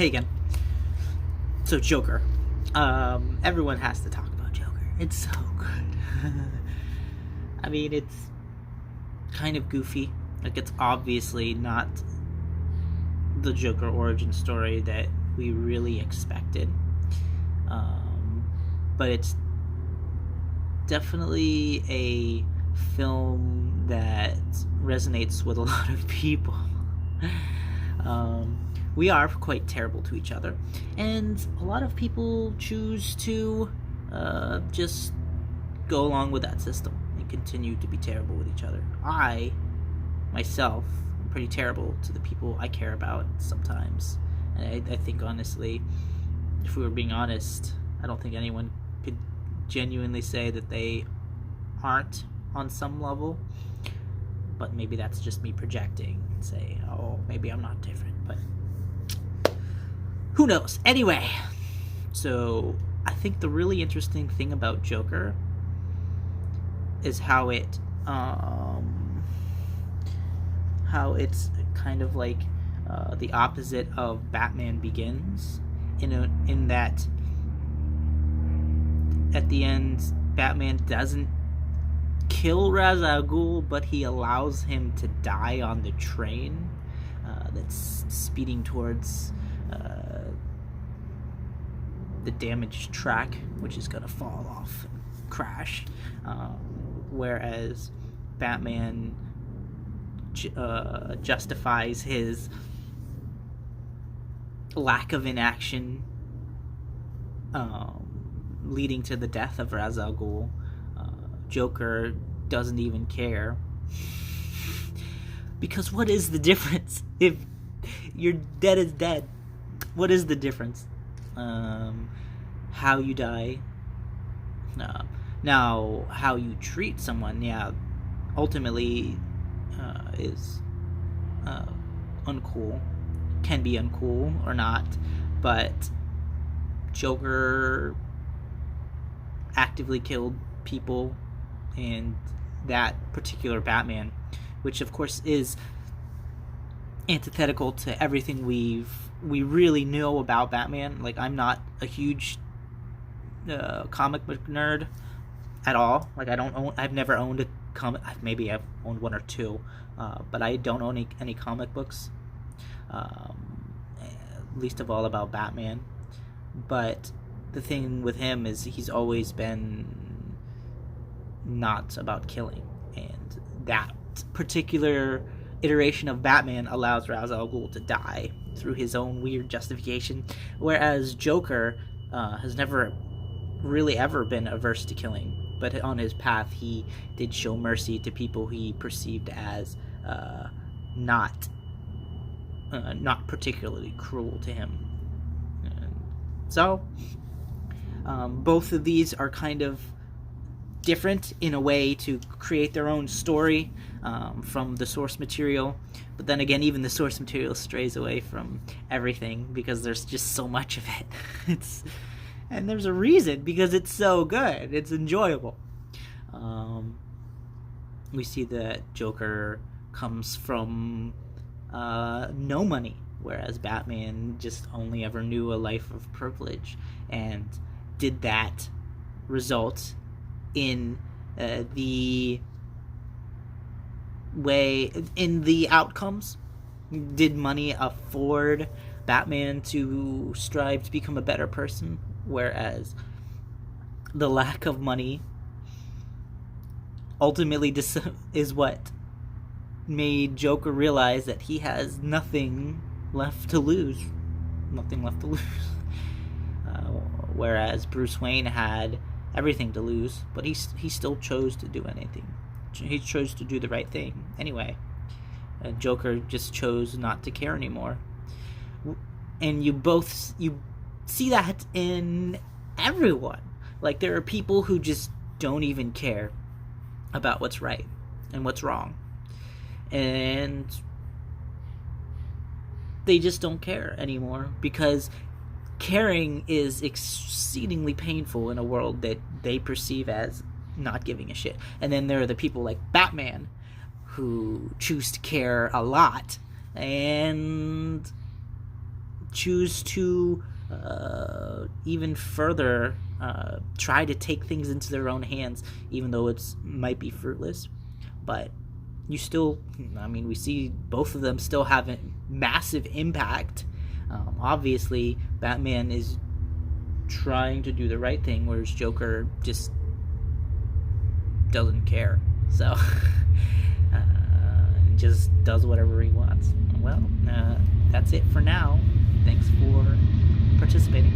Hey again. So Joker. Everyone has to talk about Joker. It's so good. I mean, it's kind of goofy. Like, it's obviously not the Joker origin story that we really expected. But it's definitely a film that resonates with a lot of people. We are quite terrible to each other, and a lot of people choose to just go along with that system and continue to be terrible with each other. I, myself, am pretty terrible to the people I care about sometimes, and I think, honestly, if we were being honest, I don't think anyone could genuinely say that they aren't on some level, but maybe that's just me projecting and say, oh, maybe I'm not different, but who knows? Anyway, so I think the really interesting thing about Joker is how it's kind of like the opposite of Batman Begins, in that at the end Batman doesn't kill Ra's al Ghul, but he allows him to die on the train that's speeding towards the damaged track, which is going to fall off and crash. Whereas Batman justifies his lack of inaction leading to the death of Ra's al Ghul. Joker doesn't even care. Because what is the difference? If you're dead is dead, what is the difference? How you die. Now, how you treat someone, ultimately is uncool. Can be uncool or not, but Joker actively killed people, and that particular Batman, which of course is antithetical to everything we really know about Batman. Like, I'm not a huge comic book nerd at all. Like, I've never owned a comic. Maybe I've owned one or two, but I don't own any comic books, least of all about Batman. But the thing with him is he's always been not about killing, and that particular iteration of Batman allows Ra's al Ghul to die through his own weird justification, whereas Joker has never really ever been averse to killing, but on his path he did show mercy to people he perceived as not particularly cruel to him. So both of these are kind of different in a way to create their own story from the source material, but then again, even the source material strays away from everything because there's just so much of it. And there's a reason, because it's so good, it's enjoyable. We see that Joker comes from no money, whereas Batman just only ever knew a life of privilege. And did that result in the outcomes? Did money afford Batman to strive to become a better person, whereas the lack of money ultimately is what made Joker realize that he has nothing left to lose. Whereas Bruce Wayne had everything to lose, but he still chose to do anything. He chose to do the right thing anyway. Joker just chose not to care anymore. And you see that in everyone. Like, there are people who just don't even care about what's right and what's wrong, and they just don't care anymore, because caring is exceedingly painful in a world that they perceive as not giving a shit. And then there are the people like Batman who choose to care a lot, and choose to even further try to take things into their own hands, even though it might be fruitless. But you still, I mean, we see both of them still have a massive impact. Obviously, Batman is trying to do the right thing, whereas Joker just doesn't care. So, just does whatever he wants. Well, that's it for now. Thanks for participating.